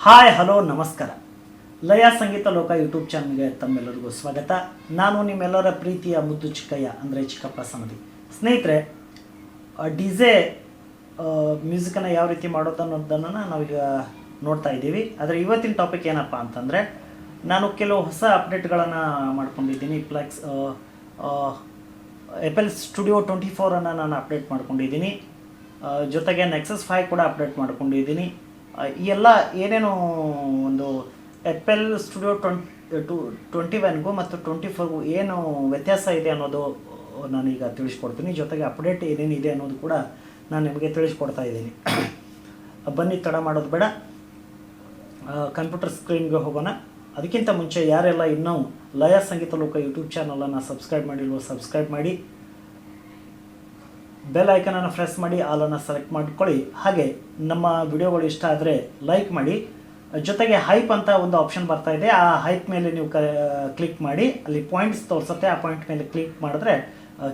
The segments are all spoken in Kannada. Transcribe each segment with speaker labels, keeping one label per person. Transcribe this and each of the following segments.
Speaker 1: ಹಾಯ್ ಹಲೋ ನಮಸ್ಕಾರ. ಲಯ ಸಂಗೀತ ಲೋಕ ಯೂಟ್ಯೂಬ್ ಚಾನಲ್ಗೆ ತಮ್ಮೆಲ್ಲರಿಗೂ ಸ್ವಾಗತ. ನಾನು ನಿಮ್ಮೆಲ್ಲರ ಪ್ರೀತಿಯ ಮುದ್ದು ಚಿಕ್ಕಯ್ಯ ಅಂದರೆ ಚಿಕ್ಕಪ್ಪ ಸಮಧಿ. ಸ್ನೇಹಿತರೆ, ಡಿಜೆ ಮ್ಯೂಸಿಕನ್ನು ಯಾವ ರೀತಿ ಮಾಡೋದು ಅನ್ನೋದನ್ನು ನಾವೀಗ ನೋಡ್ತಾ ಇದ್ದೀವಿ. ಆದರೆ ಇವತ್ತಿನ ಟಾಪಿಕ್ ಏನಪ್ಪ ಅಂತಂದರೆ, ನಾನು ಕೆಲವು ಹೊಸ ಅಪ್ಡೇಟ್ಗಳನ್ನು ಮಾಡ್ಕೊಂಡಿದ್ದೀನಿ. ಪ್ಲಕ್ಸ್ FL Studio 24 ನಾನು ಅಪ್ಡೇಟ್ ಮಾಡ್ಕೊಂಡಿದ್ದೀನಿ. ಜೊತೆಗೆ Nexus 5 ಕೂಡ ಅಪ್ಡೇಟ್ ಮಾಡ್ಕೊಂಡಿದ್ದೀನಿ. ಈ ಎಲ್ಲ ಏನೇನು ಒಂದು FL Studio 21ಗೂ ಮತ್ತು 24ಗೂ ಏನು ವ್ಯತ್ಯಾಸ ಇದೆ ಅನ್ನೋದು ನಾನೀಗ ತಿಳಿಸ್ಕೊಡ್ತೀನಿ. ಜೊತೆಗೆ ಅಪ್ಡೇಟ್ ಏನೇನಿದೆ ಅನ್ನೋದು ಕೂಡ ನಾನು ನಿಮಗೆ ತಿಳಿಸ್ಕೊಡ್ತಾ ಇದ್ದೀನಿ. ಬನ್ನಿ, ತಡ ಮಾಡೋದು ಬೇಡ, ಕಂಪ್ಯೂಟರ್ ಸ್ಕ್ರೀನ್ಗೆ ಹೋಗೋಣ. ಅದಕ್ಕಿಂತ ಮುಂಚೆ ಯಾರೆಲ್ಲ ಇನ್ನೂ ಲಯ ಸಂಗೀತ ಲೋಕ ಯೂಟ್ಯೂಬ್ ಚಾನಲನ್ನು ಸಬ್ಸ್ಕ್ರೈಬ್ ಮಾಡಿಲ್ವೋ ಸಬ್ಸ್ಕ್ರೈಬ್ ಮಾಡಿ, ಬೆಲ್ ಐಕನನ್ನು ಪ್ರೆಸ್ ಮಾಡಿ, ಆಲನ್ನು ಸೆಲೆಕ್ಟ್ ಮಾಡ್ಕೊಳ್ಳಿ. ಹಾಗೆ ನಮ್ಮ ವಿಡಿಯೋಗಳು ಇಷ್ಟ ಆದರೆ ಲೈಕ್ ಮಾಡಿ. ಜೊತೆಗೆ ಹೈಪ್ ಅಂತ ಒಂದು ಆಪ್ಷನ್ ಬರ್ತಾ ಇದೆ. ಆ ಹೈಪ್ ಮೇಲೆ ನೀವು ಕ್ಲಿಕ್ ಮಾಡಿ, ಅಲ್ಲಿ ಪಾಯಿಂಟ್ಸ್ ತೋರಿಸುತ್ತೆ. ಆ ಪಾಯಿಂಟ್ ಮೇಲೆ ಕ್ಲಿಕ್ ಮಾಡಿದ್ರೆ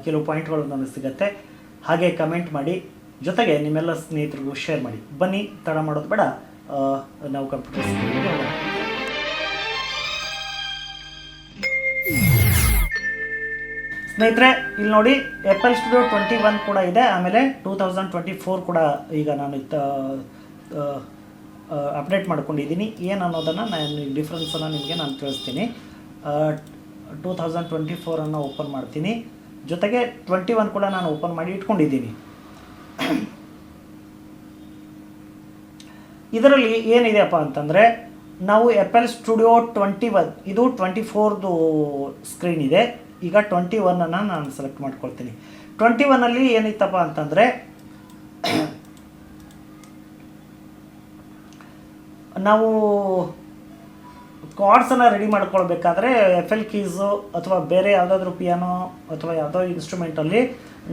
Speaker 1: ಕೆಲವು ಪಾಯಿಂಟ್ಗಳು ನನಗೆ ಸಿಗುತ್ತೆ. ಹಾಗೆ ಕಮೆಂಟ್ ಮಾಡಿ, ಜೊತೆಗೆ ನಿಮ್ಮೆಲ್ಲ ಸ್ನೇಹಿತರಿಗೂ ಶೇರ್ ಮಾಡಿ. ಬನ್ನಿ, ತಡ ಮಾಡೋದು ಬೇಡ, ನಾವು ಕಂಪ್ಯೂಟರ್ ಸ್ಕ್ರೀನ್ಗೆ ಹೋಗೋಣ. ಸ್ನೇಹಿತರೆ, ಇಲ್ಲಿ ನೋಡಿ, FL Studio 21 ಕೂಡ ಇದೆ. ಆಮೇಲೆ 2024 ಕೂಡ ಈಗ ನಾನು ಅಪ್ಡೇಟ್ ಮಾಡ್ಕೊಂಡಿದ್ದೀನಿ. ಏನು ಅನ್ನೋದನ್ನು ನಾನು ಡಿಫ್ರೆನ್ಸನ್ನು ನಿಮಗೆ ನಾನು ತಿಳಿಸ್ತೀನಿ. 2024 ಓಪನ್ ಮಾಡ್ತೀನಿ. ಜೊತೆಗೆ 21 ಕೂಡ ನಾನು ಓಪನ್ ಮಾಡಿ ಇಟ್ಕೊಂಡಿದ್ದೀನಿ. ಇದರಲ್ಲಿ ಏನಿದೆಯಪ್ಪ ಅಂತಂದರೆ, ನಾವು FL Studio 21 ಇದು 24ದು ಸ್ಕ್ರೀನ್ ಇದೆ. ಈಗ 21 ನಾನು ಸೆಲೆಕ್ಟ್ ಮಾಡ್ಕೊಳ್ತೀನಿ. 21 ಏನಿತ್ತಪ್ಪ ಅಂತಂದರೆ, ನಾವು ಕಾರ್ಡ್ಸನ್ನು ರೆಡಿ ಮಾಡ್ಕೊಳ್ಬೇಕಾದ್ರೆ FL ಕೀಸು ಅಥವಾ ಬೇರೆ ಯಾವುದಾದ್ರೂ ಪಿಯಾನೋ ಅಥವಾ ಯಾವುದೋ ಇನ್ಸ್ಟ್ರೂಮೆಂಟಲ್ಲಿ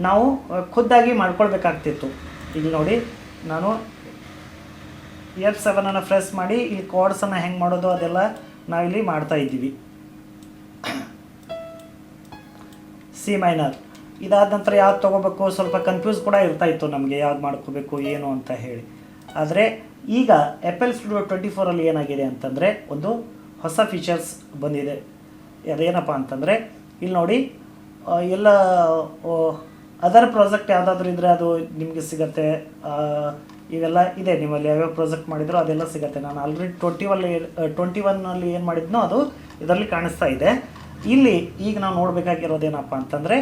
Speaker 1: ನಾವು ಖುದ್ದಾಗಿ ಮಾಡ್ಕೊಳ್ಬೇಕಾಗ್ತಿತ್ತು. ಈಗ ನೋಡಿ, ನಾನು F7 ಪ್ರೆಸ್ ಮಾಡಿ ಈ ಕಾರ್ಡ್ಸನ್ನು ಹೆಂಗೆ ಮಾಡೋದು ಅದೆಲ್ಲ ನಾವಿಲ್ಲಿ ಮಾಡ್ತಾ ಇದ್ದೀವಿ. ಸಿ ಮೈನರ್ ಇದಾದ ನಂತರ ಯಾವ್ದು ತೊಗೋಬೇಕು, ಸ್ವಲ್ಪ ಕನ್ಫ್ಯೂಸ್ ಕೂಡ ಇರ್ತಾ ಇತ್ತು ನಮಗೆ, ಯಾವ್ದು ಮಾಡ್ಕೋಬೇಕು ಏನು ಅಂತ ಹೇಳಿ. ಆದರೆ ಈಗ FL Studio 24 ಏನಾಗಿದೆ ಅಂತಂದರೆ, ಒಂದು ಹೊಸ ಫೀಚರ್ಸ್ ಬಂದಿದೆ. ಅದೇನಪ್ಪ ಅಂತಂದರೆ, ಇಲ್ಲಿ ನೋಡಿ, ಎಲ್ಲ ಅದರ್ ಪ್ರಾಜೆಕ್ಟ್ ಯಾವುದಾದ್ರೂ ಇದ್ದರೆ ಅದು ನಿಮಗೆ ಸಿಗುತ್ತೆ. ಇವೆಲ್ಲ ಇದೆ, ನಿಮ್ಮಲ್ಲಿ ಯಾವ್ಯಾವ ಪ್ರಾಜೆಕ್ಟ್ ಮಾಡಿದ್ರು ಅದೆಲ್ಲ ಸಿಗುತ್ತೆ. ನಾನು ಆಲ್ರೆಡಿ 21 ಏನು ಮಾಡಿದ್ನೋ ಅದು ಇದರಲ್ಲಿ ಕಾಣಿಸ್ತಾ ಇದೆ. ಇಲ್ಲಿ ಈಗ ನಾವು ನೋಡಬೇಕಾಗಿರೋದೇನಪ್ಪ ಅಂತಂದರೆ,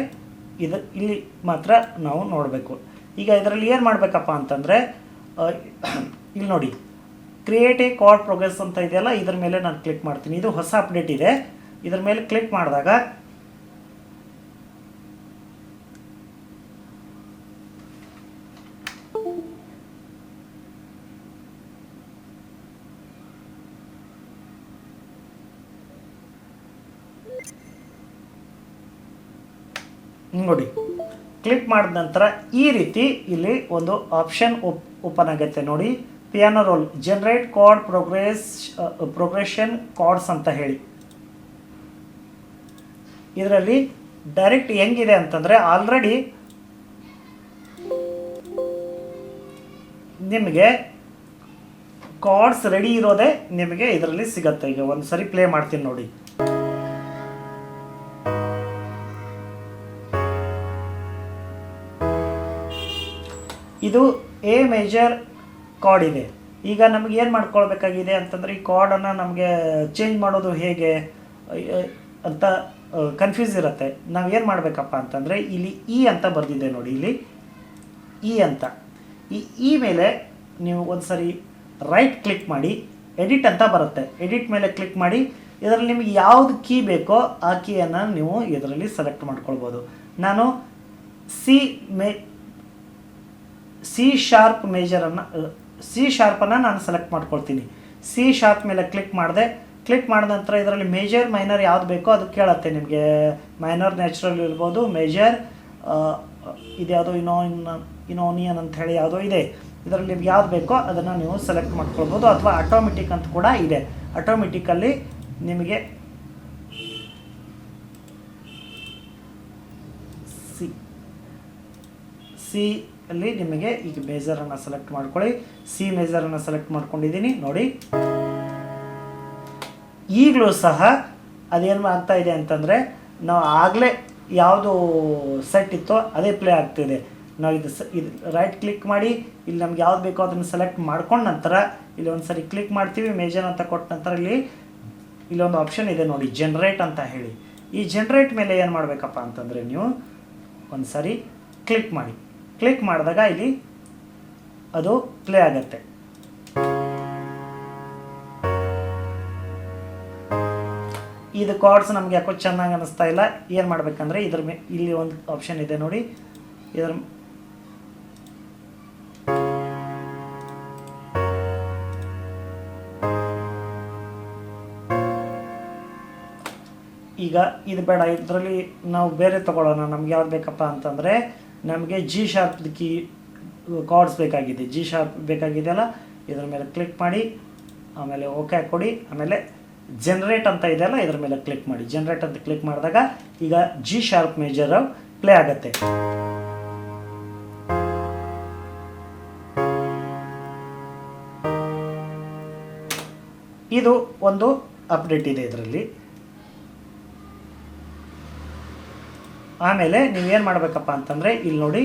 Speaker 1: ಇಲ್ಲಿ ಮಾತ್ರ ನಾವು ನೋಡಬೇಕು. ಈಗ ಇದರಲ್ಲಿ ಏನು ಮಾಡಬೇಕಪ್ಪ ಅಂತಂದರೆ, ಇಲ್ಲಿ ನೋಡಿ, ಕ್ರಿಯೇಟ್ ಎ ಕಾರ್ಡ್ ಪ್ರೋಗ್ರೆಸ್ ಅಂತ ಇದೆಯಲ್ಲ, ಇದ್ರ ಮೇಲೆ ನಾನು ಕ್ಲಿಕ್ ಮಾಡ್ತೀನಿ. ಇದು ಹೊಸ ಅಪ್ಡೇಟ್ ಇದೆ. ಇದ್ರ ಮೇಲೆ ಕ್ಲಿಕ್ ಮಾಡಿದಾಗ ನೋಡಿ, ಕ್ಲಿಕ್ ಮಾಡಿದ ನಂತರ ಈ ರೀತಿ ಇಲ್ಲಿ ಒಂದು ಆಪ್ಷನ್ ಓಪನ್ ಆಗುತ್ತೆ. ನೋಡಿ, piano roll generate chord progression chords ಅಂತ ಹೇಳಿ. ಇದರಲ್ಲಿ ಡೈರೆಕ್ಟ್ ಹೆಂಗಿದೆ ಅಂತಂದರೆ, ಆಲ್ರೆಡಿ ನಿಮಗೆ ಕಾರ್ಡ್ಸ್ ರೆಡಿ ಇರೋದೇ ನಿಮಗೆ ಇದರಲ್ಲಿ ಸಿಗತ್ತೆ. ಈಗ ಒಂದು ಸರಿ ಪ್ಲೇ ಮಾಡ್ತೀನಿ ನೋಡಿ. ಇದು ಎ ಮೇಜರ್ ಕಾರ್ಡ್ ಇದೆ. ಈಗ ನಮಗೆ ಏನು ಮಾಡ್ಕೊಳ್ಬೇಕಾಗಿದೆ ಅಂತಂದರೆ, ಈ ಕಾರ್ಡನ್ನು ನಮಗೆ ಚೇಂಜ್ ಮಾಡೋದು ಹೇಗೆ ಅಂತ ಕನ್ಫ್ಯೂಸ್ ಇರುತ್ತೆ. ನಾವು ಏನು ಮಾಡಬೇಕಪ್ಪ ಅಂತಂದರೆ, ಇಲ್ಲಿ ಇ ಅಂತ ಬರೆದಿದೆ ನೋಡಿ, ಇಲ್ಲಿ ಇ ಅಂತ, ಈ ಮೇಲೆ ನೀವು ಒಂದು ಸರಿ ರೈಟ್ ಕ್ಲಿಕ್ ಮಾಡಿ, ಎಡಿಟ್ ಅಂತ ಬರುತ್ತೆ. ಎಡಿಟ್ ಮೇಲೆ ಕ್ಲಿಕ್ ಮಾಡಿ, ಇದರಲ್ಲಿ ನಿಮಗೆ ಯಾವುದು ಕೀ ಬೇಕೋ ಆ ಕೀಯನ್ನು ನೀವು ಇದರಲ್ಲಿ ಸೆಲೆಕ್ಟ್ ಮಾಡ್ಕೊಳ್ಬೋದು. ನಾನು ಸಿ ಶಾರ್ಪನ್ನು ನಾನು ಸೆಲೆಕ್ಟ್ ಮಾಡ್ಕೊಳ್ತೀನಿ. ಸಿ ಶಾರ್ಪ್ ಮೇಲೆ ಕ್ಲಿಕ್ ಮಾಡಿದೆ. ಕ್ಲಿಕ್ ಮಾಡಿದ ನಂತರ ಇದರಲ್ಲಿ ಮೇಜರ್ ಮೈನರ್ ಯಾವುದು ಬೇಕೋ ಅದು ಕೇಳುತ್ತೆ ನಿಮಗೆ. ಮೈನರ್ ನ್ಯಾಚುರಲ್ ಇರ್ಬೋದು, ಮೇಜರ್ ಇದ್ಯಾವುದೋ ಇನೋನಿಯನ್ ಅಂತ ಹೇಳಿ ಯಾವುದೋ ಇದೆ. ಇದರಲ್ಲಿ ನಿಮ್ಗೆ ಯಾವ್ದು ಬೇಕೋ ಅದನ್ನು ನೀವು ಸೆಲೆಕ್ಟ್ ಮಾಡ್ಕೊಳ್ಬೋದು. ಅಥವಾ ಆಟೋಮೆಟಿಕ್ ಅಂತ ಕೂಡ ಇದೆ. ಆಟೋಮೆಟಿಕಲ್ಲಿ ನಿಮಗೆ ಸಿ ಅಲ್ಲಿ ನಿಮಗೆ ಈಗ ಮೇಜರನ್ನು ಸೆಲೆಕ್ಟ್ ಮಾಡ್ಕೊಳ್ಳಿ. ಸಿ ಮೇಜರನ್ನು ಸೆಲೆಕ್ಟ್ ಮಾಡ್ಕೊಂಡಿದ್ದೀನಿ ನೋಡಿ. ಈಗಲೂ ಸಹ ಅದೇನು ಆಗ್ತಾ ಇದೆ ಅಂತಂದರೆ ನಾವು ಆಗಲೇ ಯಾವುದು ಸೆಟ್ ಇತ್ತೋ ಅದೇ ಪ್ಲೇ ಆಗ್ತಿದೆ. ನಾವು ಇದು ರೈಟ್ ಕ್ಲಿಕ್ ಮಾಡಿ ಇಲ್ಲಿ ನಮ್ಗೆ ಯಾವ್ದು ಬೇಕೋ ಅದನ್ನು ಸೆಲೆಕ್ಟ್ ಮಾಡ್ಕೊಂಡು ನಂತರ ಇಲ್ಲಿ ಒಂದು ಸರಿ ಕ್ಲಿಕ್ ಮಾಡ್ತೀವಿ. ಮೇಜರ್ ಅಂತ ಕೊಟ್ಟ ನಂತರ ಇಲ್ಲೊಂದು ಆಪ್ಷನ್ ಇದೆ ನೋಡಿ, ಜನ್ರೇಟ್ ಅಂತ ಹೇಳಿ. ಈ ಜನ್ರೇಟ್ ಮೇಲೆ ಏನು ಮಾಡಬೇಕಪ್ಪ ಅಂತಂದರೆ ನೀವು ಒಂದು ಸರಿ ಕ್ಲಿಕ್ ಮಾಡಿ. ಕ್ಲಿಕ್ ಮಾಡಿದಾಗ ಇಲ್ಲಿ ಅದು ಪ್ಲೇ ಆಗುತ್ತೆ. ಇದು ಕಾರ್ಡ್ಸ್ ನಮಗೆ ಯಾಕೋ ಚೆನ್ನಾಗಿ ಅನ್ನಿಸ್ತಾ ಇಲ್ಲ. ಏನು ಮಾಡಬೇಕಂದ್ರೆ ಇಲ್ಲಿ ಒಂದು ಆಪ್ಷನ್ ಇದೆ ನೋಡಿ, ಇದರ ಈಗ ಇದು ಬೇಡ, ಇದರಲ್ಲಿ ನಾವು ಬೇರೆ ತೊಗೊಳ್ಳೋಣ. ನಮ್ಗೆ ಯಾವ್ದು ಬೇಕಪ್ಪ ಅಂತಂದರೆ ನಮಗೆ ಜಿ ಶಾರ್ಪ್ ಕೀ ಕಾರ್ಡ್ಸ್ ಬೇಕಾಗಿದೆ. ಜಿ ಶಾರ್ಪ್ ಬೇಕಾಗಿದೆಯಲ್ಲ, ಇದರ ಮೇಲೆ ಕ್ಲಿಕ್ ಮಾಡಿ, ಆಮೇಲೆ ಓಕೆ ಕೊಡಿ, ಆಮೇಲೆ ಜನ್ರೇಟ್ ಅಂತ ಇದೆಯಲ್ಲ ಇದರ ಮೇಲೆ ಕ್ಲಿಕ್ ಮಾಡಿ. ಜನ್ರೇಟ್ ಅಂತ ಕ್ಲಿಕ್ ಮಾಡಿದಾಗ ಈಗ ಜಿ ಶಾರ್ಪ್ ಮೇಜರ್ ಪ್ಲೇ ಆಗುತ್ತೆ. ಇದು ಒಂದು ಅಪ್ಡೇಟ್ ಇದೆ ಇದರಲ್ಲಿ. ಆಮೇಲೆ ನೀವೇನು ಮಾಡಬೇಕಪ್ಪ ಅಂತಂದರೆ ಇಲ್ಲಿ ನೋಡಿ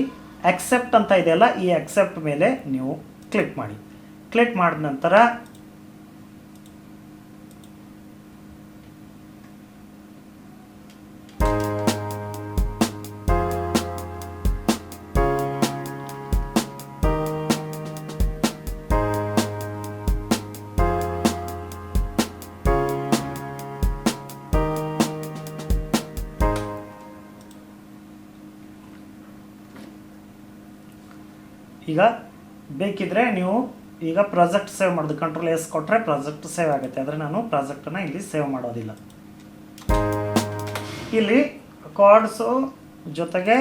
Speaker 1: ಅಕ್ಸೆಪ್ಟ್ ಅಂತ ಇದೆಯಲ್ಲ, ಈ ಅಕ್ಸೆಪ್ಟ್ ಮೇಲೆ ನೀವು ಕ್ಲಿಕ್ ಮಾಡಿ. ಕ್ಲಿಕ್ ಮಾಡಿದ ನಂತರ ಈಗ ಬೇಕಿದ್ರೆ ನೀವು ಈಗ ಪ್ರಾಜೆಕ್ಟ್ ಸೇವ್ ಮಾಡೋದು ಕಂಟ್ರೋಲ್ ಎಸ್ ಕೊಟ್ಟರೆ ಪ್ರಾಜೆಕ್ಟ್ ಸೇವ್ ಆಗುತ್ತೆ. ಆದರೆ ನಾನು ಪ್ರಾಜೆಕ್ಟನ್ನು ಇಲ್ಲಿ ಸೇವ್ ಮಾಡೋದಿಲ್ಲ. ಇಲ್ಲಿ ಕಾರ್ಡ್ಸು ಜೊತೆಗೆ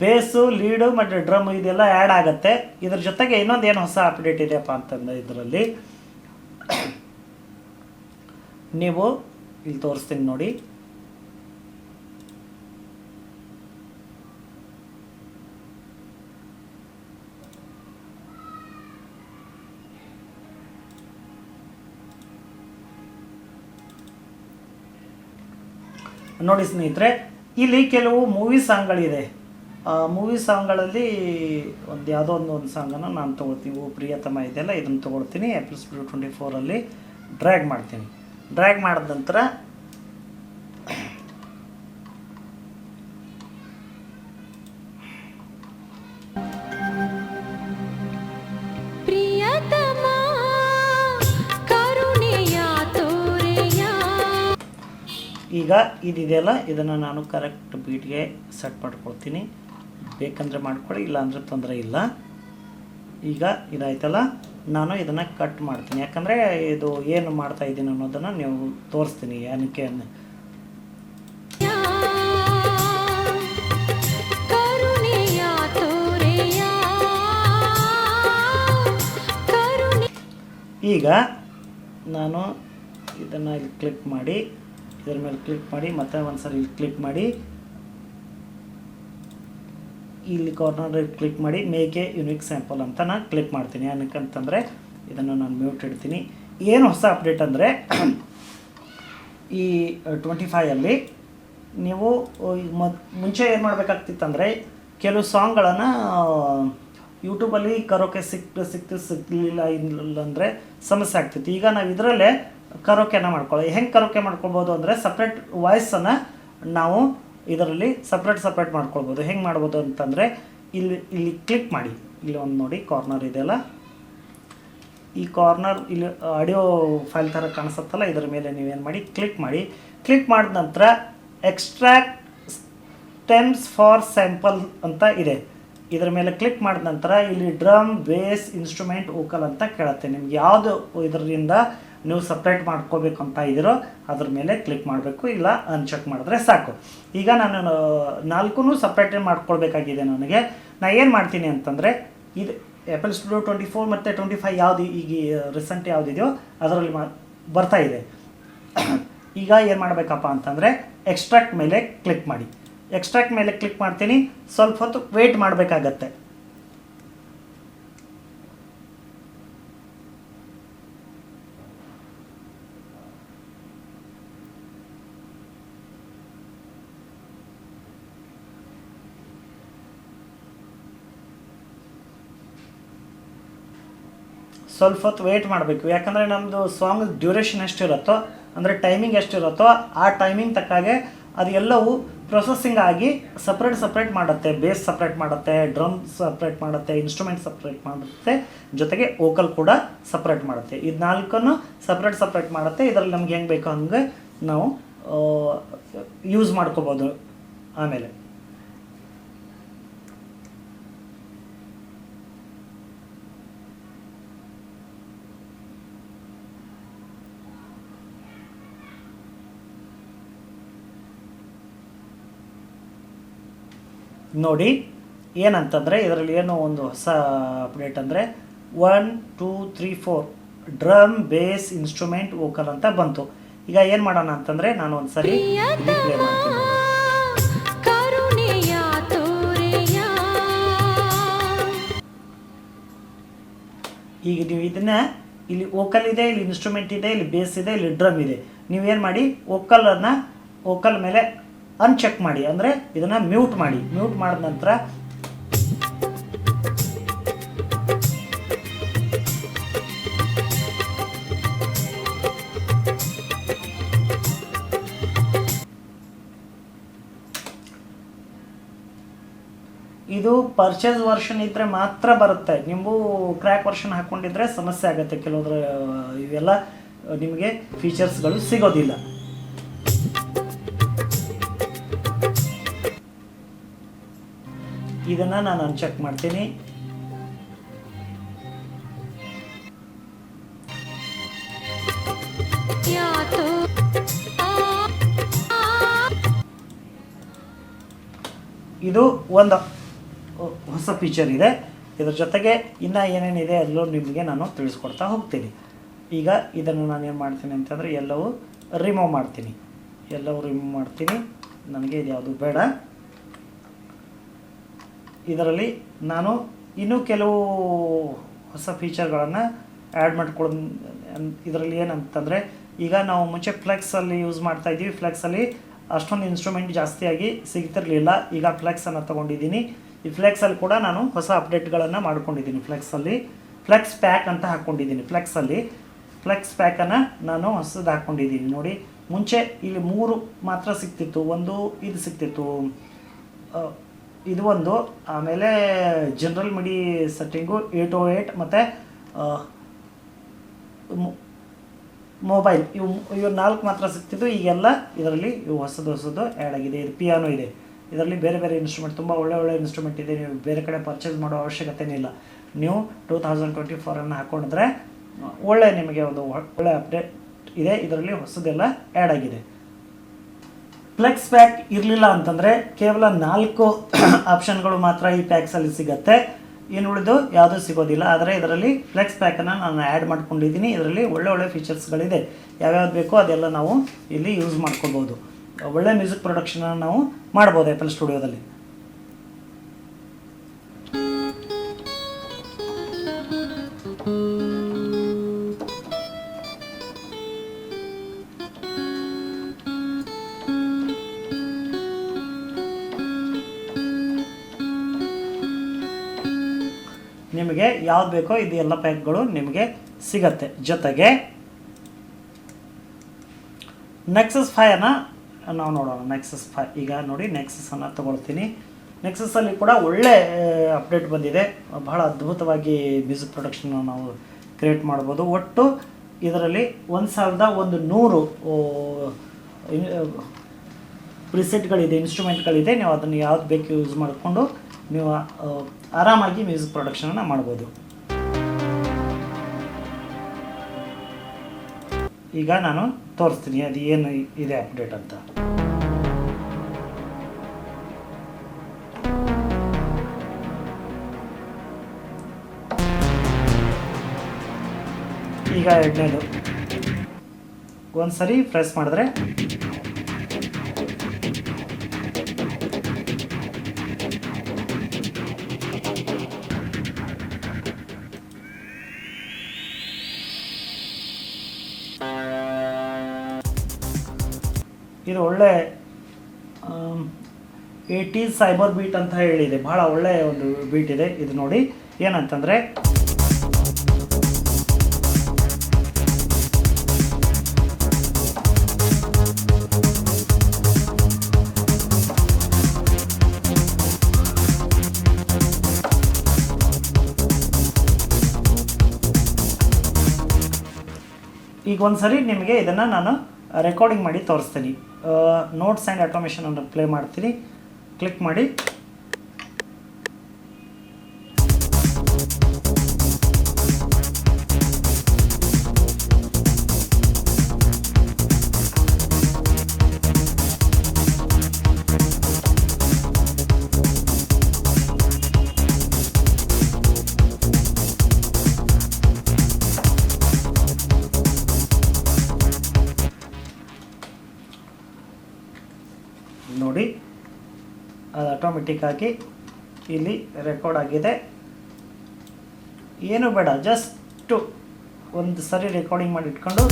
Speaker 1: ಬೇಸು, ಲೀಡು ಮತ್ತು ಡ್ರಮ್ ಇದೆಲ್ಲ ಆ್ಯಡ್ ಆಗುತ್ತೆ. ಇದ್ರ ಜೊತೆಗೆ ಇನ್ನೊಂದು ಏನು ಹೊಸ ಅಪ್ಡೇಟ್ ಇದೆಯಪ್ಪ ಅಂತಂದರೆ ಇದರಲ್ಲಿ ನೀವು ಇಲ್ಲಿ ತೋರಿಸ್ತೀನಿ ನೋಡಿ. ನೋಡಿ ಸ್ನೇಹಿತರೆ, ಇಲ್ಲಿ ಕೆಲವು ಮೂವಿ ಸಾಂಗ್ಗಳಿದೆ. ಮೂವಿ ಸಾಂಗ್ಗಳಲ್ಲಿ ಯಾವುದೋ ಒಂದು ಸಾಂಗನ್ನು ನಾನು ತೊಗೊಳ್ತೀನಿ. ಪ್ರಿಯತಮ ಇದೆಯಲ್ಲ, ಇದನ್ನು ತೊಗೊಳ್ತೀನಿ. FL Studio 24 ಡ್ರ್ಯಾಗ್ ಮಾಡ್ತೀನಿ. ಡ್ರ್ಯಾಗ್ ಮಾಡಿದ ನಂತರ ಈಗ ಇದಿದೆಯಲ್ಲ, ಇದನ್ನು ನಾನು ಕರೆಕ್ಟ್ ಬೀಟ್ಗೆ ಸೆಟ್ ಮಾಡ್ಕೊಳ್ತೀನಿ. ಬೇಕಂದರೆ ಮಾಡ್ಕೊಳ್ಳಿ, ಇಲ್ಲಾಂದರೆ ತೊಂದರೆ ಇಲ್ಲ. ಈಗ ಇದಾಯ್ತಲ್ಲ, ನಾನು ಇದನ್ನು ಕಟ್ ಮಾಡ್ತೀನಿ. ಯಾಕಂದರೆ ಇದು ಏನು ಮಾಡ್ತಾ ಇದ್ದೀನಿ ಅನ್ನೋದನ್ನು ನೀವು ತೋರಿಸ್ತೀನಿ ಏನಕ್ಕೆ. ಈಗ ನಾನು ಇದನ್ನು ಇಲ್ಲಿ ಕ್ಲಿಕ್ ಮಾಡಿ, ಇದರ ಮೇಲೆ ಕ್ಲಿಕ್ ಮಾಡಿ, ಮತ್ತೆ ಒಂದು ಸರಿ ಇಲ್ಲಿ ಕ್ಲಿಕ್ ಮಾಡಿ, ಇಲ್ಲಿ ಕಾರ್ನರ್ ಕ್ಲಿಕ್ ಮಾಡಿ, ಮೇಕ್ ಎ ಯುನಿಕ್ ಸ್ಯಾಂಪಲ್ ಅಂತ ನಾನು ಕ್ಲಿಕ್ ಮಾಡ್ತೀನಿ. ಏನಕ್ಕಂತಂದರೆ ಇದನ್ನು ನಾನು ಮ್ಯೂಟ್ ಇಡ್ತೀನಿ. ಏನು ಹೊಸ ಅಪ್ಡೇಟ್ ಅಂದರೆ ಈ 25 ನೀವು ಮುಂಚೆ ಏನು ಮಾಡಬೇಕಾಗ್ತಿತ್ತಂದರೆ ಕೆಲವು ಸಾಂಗ್ಗಳನ್ನು ಯೂಟ್ಯೂಬಲ್ಲಿ ಕರೋಕೆ ಸಿಕ್ಕಲಿಲ್ಲ ಅಂದರೆ ಸಮಸ್ಯೆ ಆಗ್ತಿತ್ತು. ಈಗ ನಾವು ಇದರಲ್ಲೇ ಕರೋಕೆನ ಮಾಡ್ಕೊಳ್ಳಿ. ಹೆಂಗೆ ಕರೋಕೆ ಮಾಡ್ಕೊಳ್ಬೋದು ಅಂದರೆ ಸಪ್ರೇಟ್ ವಾಯ್ಸನ್ನು ನಾವು ಇದರಲ್ಲಿ ಸಪ್ರೇಟ್ ಮಾಡ್ಕೊಳ್ಬೋದು. ಹೆಂಗೆ ಮಾಡ್ಬೋದು ಅಂತಂದರೆ ಇಲ್ಲಿ ಕ್ಲಿಕ್ ಮಾಡಿ. ಇಲ್ಲಿ ಒಂದು ನೋಡಿ ಕಾರ್ನರ್ ಇದೆಯಲ್ಲ, ಈ ಕಾರ್ನರ್ ಇಲ್ಲಿ ಆಡಿಯೋ ಫೈಲ್ ಥರ ಕಾಣಿಸುತ್ತಲ್ಲ, ಇದರ ಮೇಲೆ ನೀವೇನು ಮಾಡಿ ಕ್ಲಿಕ್ ಮಾಡಿ. ಕ್ಲಿಕ್ ಮಾಡಿದ ನಂತರ ಎಕ್ಸ್ಟ್ರಾಕ್ಟ್ ಸ್ಟೆಮ್ಸ್ ಫಾರ್ ಸ್ಯಾಂಪಲ್ ಅಂತ ಇದೆ. ಇದರ ಮೇಲೆ ಕ್ಲಿಕ್ ಮಾಡಿದ ನಂತರ ಇಲ್ಲಿ ಡ್ರಮ್, ಬೇಸ್, ಇನ್ಸ್ಟ್ರೂಮೆಂಟ್, ವೋಕಲ್ ಅಂತ ಕೇಳುತ್ತೆ. ನಿಮ್ಗೆ ಯಾವುದು ಇದರಿಂದ ನೀವು ಸಪ್ರೇಟ್ ಮಾಡ್ಕೋಬೇಕು ಅಂತ ಇದ್ದೀರೋ ಅದ್ರ ಮೇಲೆ ಕ್ಲಿಕ್ ಮಾಡಬೇಕು, ಇಲ್ಲ ಅನ್ಚೆಕ್ ಮಾಡಿದ್ರೆ ಸಾಕು. ಈಗ ನಾನು 4 ಸಪ್ರೇಟ್ ಮಾಡ್ಕೊಳ್ಬೇಕಾಗಿದೆ ನನಗೆ. ನಾನು ಏನು ಮಾಡ್ತೀನಿ ಅಂತಂದರೆ ಇದು FL Studio 24 ಮತ್ತು 25 ಯಾವುದು ಈಗ ರೀಸೆಂಟ್ ಯಾವುದಿದೆಯೋ ಅದರಲ್ಲಿ ಬರ್ತಾ ಇದೆ. ಈಗ ಏನು ಮಾಡಬೇಕಪ್ಪ ಅಂತಂದರೆ ಎಕ್ಸ್ಟ್ರಾಕ್ಟ್ ಮೇಲೆ ಕ್ಲಿಕ್ ಮಾಡಿ. ಎಕ್ಸ್ಟ್ರಾಕ್ಟ್ ಮೇಲೆ ಕ್ಲಿಕ್ ಮಾಡ್ತೀನಿ. ಸ್ವಲ್ಪ ಹೊತ್ತು ವೆಯ್ಟ್ ಮಾಡಬೇಕಾಗತ್ತೆ. ಸ್ವಲ್ಪ ಹೊತ್ತು ವೆಯ್ಟ್ ಮಾಡಬೇಕು. ಯಾಕಂದರೆ ನಮ್ಮದು ಸಾಂಗ್ ಡ್ಯೂರೇಷನ್ ಎಷ್ಟಿರುತ್ತೋ, ಅಂದರೆ ಟೈಮಿಂಗ್ ಎಷ್ಟಿರುತ್ತೋ ಆ ಟೈಮಿಂಗ್ ತಕ್ಕಾಗೆ ಅದು ಎಲ್ಲವೂ ಪ್ರೊಸೆಸಿಂಗ್ ಆಗಿ ಸಪ್ರೇಟ್ ಮಾಡುತ್ತೆ. ಬೇಸ್ ಸಪ್ರೇಟ್ ಮಾಡುತ್ತೆ, ಡ್ರಮ್ ಸಪ್ರೇಟ್ ಮಾಡುತ್ತೆ, ಇನ್ಸ್ಟ್ರೂಮೆಂಟ್ ಸಪ್ರೇಟ್ ಮಾಡುತ್ತೆ, ಜೊತೆಗೆ ವೋಕಲ್ ಕೂಡ ಸಪ್ರೇಟ್ ಮಾಡುತ್ತೆ. ಇದು ನಾಲ್ಕನ್ನು ಸಪ್ರೇಟ್ ಮಾಡುತ್ತೆ. ಇದರಲ್ಲಿ ನಮ್ಗೆ ಹೆಂಗೆ ಬೇಕೋ ಹಂಗೆ ನಾವು ಯೂಸ್ ಮಾಡ್ಕೋಬೋದು. ಆಮೇಲೆ ನೋಡಿ ಏನಂತಂದರೆ ಇದರಲ್ಲಿ ಏನೋ ಒಂದು ಹೊಸ ಅಪ್ಡೇಟ್ ಅಂದರೆ 1 2 3 4 ಡ್ರಮ್, ಬೇಸ್, ಇನ್ಸ್ಟ್ರೂಮೆಂಟ್, ವೋಕಲ್ ಅಂತ ಬಂತು. ಈಗ ಏನು ಮಾಡೋಣ ಅಂತಂದರೆ ನಾನು ಒಂದು ಸರಿ ಪ್ಲೇ ಮಾಡ್ತೀನಿ. ಈಗ ನೀವು ಇದನ್ನು ಇಲ್ಲಿ ವೋಕಲ್ ಇದೆ, ಇಲ್ಲಿ ಇನ್ಸ್ಟ್ರೂಮೆಂಟ್ ಇದೆ, ಇಲ್ಲಿ ಬೇಸ್ ಇದೆ, ಇಲ್ಲಿ ಡ್ರಮ್ ಇದೆ. ನೀವೇನು ಮಾಡಿ ವೋಕಲ್ ಮೇಲೆ ಅನ್ಚೆಕ್ ಮಾಡಿ, ಅಂದರೆ ಇದನ್ನು ಮ್ಯೂಟ್ ಮಾಡಿ. ಮ್ಯೂಟ್ ಮಾಡಿದ ನಂತರ ಇದು ಪರ್ಚೇಸ್ ವರ್ಷನ್ ಇದ್ದರೆ ಮಾತ್ರ ಬರುತ್ತೆ. ನೀವು ಕ್ರ್ಯಾಕ್ ವರ್ಷನ್ ಹಾಕ್ಕೊಂಡಿದ್ರೆ ಸಮಸ್ಯೆ ಆಗುತ್ತೆ. ಕೆಲವೊಂದು ಇವೆಲ್ಲ ನಿಮಗೆ ಫೀಚರ್ಸ್ಗಳು ಸಿಗೋದಿಲ್ಲ. ಇದನ್ನು ನಾನು ಅನ್ಚೆಕ್ ಮಾಡ್ತೀನಿ. ಇದು ಒಂದು ಹೊಸ ಫೀಚರ್ ಇದೆ. ಇದ್ರ ಜೊತೆಗೆ ಇನ್ನು ಏನೇನಿದೆ ಅದೆಲ್ಲೂ ನಿಮಗೆ ನಾನು ತಿಳಿಸ್ಕೊಡ್ತಾ ಹೋಗ್ತೀನಿ. ಈಗ ಇದನ್ನು ನಾನು ಏನು ಮಾಡ್ತೀನಿ ಅಂತಂದರೆ ಎಲ್ಲವೂ ರಿಮೂವ್ ಮಾಡ್ತೀನಿ. ನನಗೆ ಇದು ಯಾವುದು ಬೇಡ. ಇದರಲ್ಲಿ ನಾನು ಇನ್ನೂ ಕೆಲವು ಹೊಸ ಫೀಚರ್ಗಳನ್ನು ಆ್ಯಡ್ ಮಾಡ್ಕೊಳ್ಳೋದು. ಇದರಲ್ಲಿ ಏನಂತಂದರೆ ಈಗ ನಾವು ಮುಂಚೆ ಫ್ಲೆಕ್ಸಲ್ಲಿ ಯೂಸ್ ಮಾಡ್ತಾಯಿದ್ದೀವಿ. ಫ್ಲೆಕ್ಸಲ್ಲಿ ಅಷ್ಟೊಂದು ಇನ್ಸ್ಟ್ರೂಮೆಂಟ್ ಜಾಸ್ತಿಯಾಗಿ ಸಿಗ್ತಿರಲಿಲ್ಲ. ಈಗ ಫ್ಲೆಕ್ಸನ್ನು ತೊಗೊಂಡಿದ್ದೀನಿ. ಈ ಫ್ಲೆಕ್ಸಲ್ಲಿ ಕೂಡ ನಾನು ಹೊಸ ಅಪ್ಡೇಟ್ಗಳನ್ನು ಮಾಡ್ಕೊಂಡಿದ್ದೀನಿ. ಫ್ಲೆಕ್ಸ್ ಪ್ಯಾಕ್ ಅಂತ ಹಾಕ್ಕೊಂಡಿದ್ದೀನಿ. ಫ್ಲೆಕ್ಸ್ ಪ್ಯಾಕನ್ನು ನಾನು ಹೊಸದು ಹಾಕ್ಕೊಂಡಿದ್ದೀನಿ. ನೋಡಿ, ಮುಂಚೆ ಇಲ್ಲಿ 3 ಮಾತ್ರ ಸಿಗ್ತಿತ್ತು. ಒಂದು ಇದು ಸಿಗ್ತಿತ್ತು, ಇದು ಒಂದು, ಆಮೇಲೆ ಜನರಲ್ ಮಿಡಿ ಸೆಟ್ಟಿಂಗು 808 ಮತ್ತು ಮೊಬೈಲ್, ಇವು 4 ಮಾತ್ರ ಸಿಗ್ತಿದ್ದು. ಈಗೆಲ್ಲ ಇದರಲ್ಲಿ ಇವು ಹೊಸದು ಆ್ಯಡ್ ಆಗಿದೆ. ಇದು ಪಿಯಾನೋ ಇದೆ. ಇದರಲ್ಲಿ ಬೇರೆ ಇನ್ಸ್ಟ್ರೂಮೆಂಟ್, ತುಂಬ ಒಳ್ಳೆ ಇನ್ಸ್ಟ್ರೂಮೆಂಟ್ ಇದೆ. ನೀವು ಬೇರೆ ಕಡೆ ಪರ್ಚೇಸ್ ಮಾಡೋ ಅವಶ್ಯಕತೆನೇ ಇಲ್ಲ. ನೀವು 2024 ಹಾಕ್ಕೊಂಡಿದ್ರೆ ನಿಮಗೆ ಒಂದು ಒಳ್ಳೆ ಅಪ್ಡೇಟ್ ಇದೆ. ಇದರಲ್ಲಿ ಹೊಸದೆಲ್ಲ ಆ್ಯಡ್ ಆಗಿದೆ. ಫ್ಲೆಕ್ಸ್ ಪ್ಯಾಕ್ ಇರಲಿಲ್ಲ ಅಂತಂದರೆ ಕೇವಲ 4 ಆಪ್ಷನ್ಗಳು ಮಾತ್ರ ಈ ಪ್ಯಾಕ್ಸಲ್ಲಿ ಸಿಗುತ್ತೆ. ಇನ್ನು ಉಳಿದು ಯಾವುದೂ ಸಿಗೋದಿಲ್ಲ. ಆದರೆ ಇದರಲ್ಲಿ ಫ್ಲೆಕ್ಸ್ ಪ್ಯಾಕನ್ನು ನಾನು ಆ್ಯಡ್ ಮಾಡ್ಕೊಂಡಿದ್ದೀನಿ. ಇದರಲ್ಲಿ ಒಳ್ಳೆ ಫೀಚರ್ಸ್ಗಳಿದೆ. ಯಾವ್ಯಾವ್ದು ಬೇಕೋ ಅದೆಲ್ಲ ನಾವು ಇಲ್ಲಿ ಯೂಸ್ ಮಾಡ್ಕೊಬೋದು. ಒಳ್ಳೆ ಮ್ಯೂಸಿಕ್ ಪ್ರೊಡಕ್ಷನನ್ನು ನಾವು ಮಾಡ್ಬೋದು ಎಫ್ ಎಲ್ ಸ್ಟುಡಿಯೋದಲ್ಲಿ. ನಿಮಗೆ ಯಾವ್ದು ಬೇಕೋ ಇದು ಎಲ್ಲ ಪ್ಯಾಕ್ಗಳು ನಿಮಗೆ ಸಿಗತ್ತೆ. ಜೊತೆಗೆ ನೆಕ್ಸಸ್ 5 ನಾವು ನೋಡೋಣ. ನೆಕ್ಸಸ್ 5 ಈಗ ನೋಡಿ, ನೆಕ್ಸಸನ್ನು ತೊಗೊಳ್ತೀನಿ. ನೆಕ್ಸಸ್ಸಲ್ಲಿ ಕೂಡ ಒಳ್ಳೆ ಅಪ್ಡೇಟ್ ಬಂದಿದೆ. ಬಹಳ ಅದ್ಭುತವಾಗಿ ಮ್ಯೂಸಿಕ್ ಪ್ರೊಡಕ್ಷನ್ನ ನಾವು ಕ್ರಿಯೇಟ್ ಮಾಡ್ಬೋದು. ಒಟ್ಟು ಇದರಲ್ಲಿ 1100 ಪ್ರಿಸೆಟ್ಗಳಿದೆ, ಇನ್ಸ್ಟ್ರೂಮೆಂಟ್ಗಳಿದೆ. ನೀವು ಅದನ್ನು ಯಾವ್ದು ಬೇಕು ಯೂಸ್ ಮಾಡಿಕೊಂಡು ನೀವು ಆರಾಮಾಗಿ ಮ್ಯೂಸಿಕ್ ಪ್ರೊಡಕ್ಷನನ್ನು ಮಾಡ್ಬೋದು. ಈಗ ನಾನು ತೋರಿಸ್ತೀನಿ ಅದು ಏನು ಇದೆ ಅಪ್ಡೇಟ್ ಅಂತ. ಈಗ ಎರಡನೇದು ಒಂದ್ಸರಿ ಪ್ರೆಸ್ ಮಾಡಿದ್ರೆ ಇದು ಒಳ್ಳೆ 80s ಸೈಬರ್ ಬೀಟ್ ಅಂತ ಹೇಳಿದೆ. ಬಹಳ ಒಳ್ಳೆಯ ಒಂದು ಬೀಟ್ ಇದೆ. ಇದು ನೋಡಿ ಏನಂತಂದರೆ ಈಗ ಒಂದು ಸರಿ ನಿಮಗೆ ಇದನ್ನು ನಾನು ರೆಕಾರ್ಡಿಂಗ್ ಮಾಡಿ ತೋರಿಸ್ತೀನಿ. ನೋಟ್ಸ್ ಆ್ಯಂಡ್ ಆಟೋಮೇಷನ್ ಅನ್ನು ಪ್ಲೇ ಮಾಡ್ತೀನಿ. ಕ್ಲಿಕ್ ಮಾಡಿ. ನೋಡಿ, ಅದು ಆಟೋಮೆಟಿಕ್ಕಾಗಿ ಇಲ್ಲಿ ರೆಕಾರ್ಡ್ ಆಗಿದೆ. ಏನು ಬೇಡ, ಜಸ್ಟು ಒಂದು ಸರಿ ರೆಕಾರ್ಡಿಂಗ್ ಮಾಡಿ ಇಟ್ಕೊಂಡು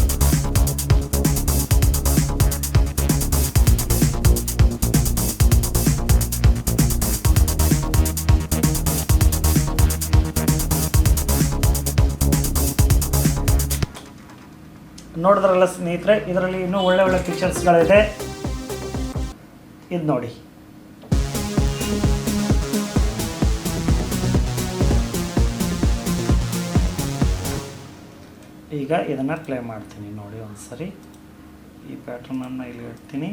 Speaker 1: ನೋಡಿದ್ರಲ್ಲ ಸ್ನೇಹಿತರೆ, ಇದರಲ್ಲಿ ಇನ್ನೂ ಒಳ್ಳೆ ಫೀಚರ್ಸ್ಗಳಿದೆ. ಇದು ನೋಡಿ, ಈಗ ಇದನ್ನು ಪ್ಲೇ ಮಾಡ್ತೀನಿ. ನೋಡಿ ಒಂದು ಸರಿ ಈ ಪ್ಯಾಟ್ರನನ್ನು ಇಲ್ಲಿ ಇಡ್ತೀನಿ.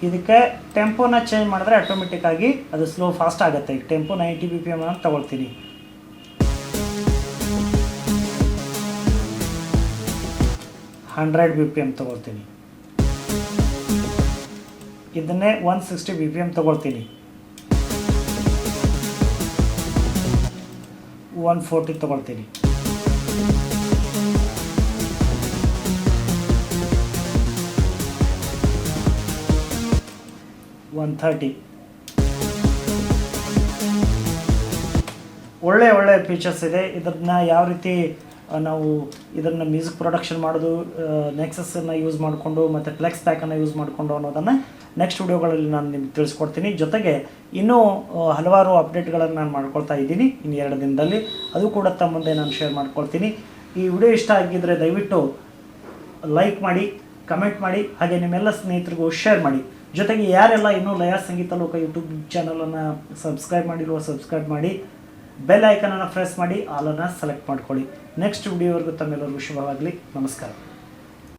Speaker 1: ಇದಕ್ಕೆ ಟೆಂಪೋನ ಚೇಂಜ್ ಮಾಡಿದ್ರೆ ಆಟೋಮೆಟಿಕ್ಕಾಗಿ ಅದು ಸ್ಲೋ ಫಾಸ್ಟ್ ಆಗುತ್ತೆ. ಈಗ ಟೆಂಪೋ 90 BPM ಅಂತ ತಗೊಳ್ತೀನಿ. BPM ತಗೊಳ್ತೀನಿ. ಇದನ್ನೇ 160 BPM ತಗೊಳ್ತೀನಿ. 140 ತಗೊಳ್ತೀನಿ. 130. ಒಳ್ಳೆ ಫೀಚರ್ಸ್ ಇದೆ. ಇದನ್ನ ಯಾವ ರೀತಿ ನಾವು ಇದನ್ನು ಮ್ಯೂಸಿಕ್ ಪ್ರೊಡಕ್ಷನ್ ಮಾಡೋದು, ನೆಕ್ಸಸ್ಸನ್ನು ಯೂಸ್ ಮಾಡಿಕೊಂಡು ಮತ್ತು ಫ್ಲೆಕ್ಸ್ ಪ್ಯಾಕನ್ನು ಯೂಸ್ ಮಾಡಿಕೊಂಡು ಅನ್ನೋದನ್ನು ನೆಕ್ಸ್ಟ್ ವಿಡಿಯೋಗಳಲ್ಲಿ ನಾನು ನಿಮ್ಗೆ ತಿಳಿಸ್ಕೊಡ್ತೀನಿ. ಜೊತೆಗೆ ಇನ್ನೂ ಹಲವಾರು ಅಪ್ಡೇಟ್ಗಳನ್ನು ನಾನು ಮಾಡ್ಕೊಳ್ತಾ ಇದ್ದೀನಿ ಇನ್ನು 2 ದಿನದಲ್ಲಿ. ಅದು ಕೂಡ ತಮ್ಮ ಮುಂದೆ ನಾನು ಶೇರ್ ಮಾಡ್ಕೊಳ್ತೀನಿ. ಈ ವಿಡಿಯೋ ಇಷ್ಟ ಆಗಿದ್ದರೆ ದಯವಿಟ್ಟು ಲೈಕ್ ಮಾಡಿ, ಕಮೆಂಟ್ ಮಾಡಿ, ಹಾಗೆ ನಿಮ್ಮೆಲ್ಲ ಸ್ನೇಹಿತರಿಗೂ ಶೇರ್ ಮಾಡಿ. ಜೊತೆಗೆ ಯಾರೆಲ್ಲ ಇನ್ನೂ ಲಯ ಸಂಗೀತ ಲೋಕ ಯೂಟ್ಯೂಬ್ ಚಾನಲನ್ನು ಸಬ್ಸ್ಕ್ರೈಬ್ ಮಾಡಿ, ಬೆಲ್ ಐಕನನ್ನು ಪ್ರೆಸ್ ಮಾಡಿ, ಆಲನ್ನು ಸೆಲೆಕ್ಟ್ ಮಾಡ್ಕೊಳ್ಳಿ. ನೆಕ್ಸ್ಟ್ ವಿಡಿಯೋವರೆಗೂ ತಮ್ಮೆಲ್ಲರಿಗೂ ಶುಭವಾಗಲಿ. ನಮಸ್ಕಾರ.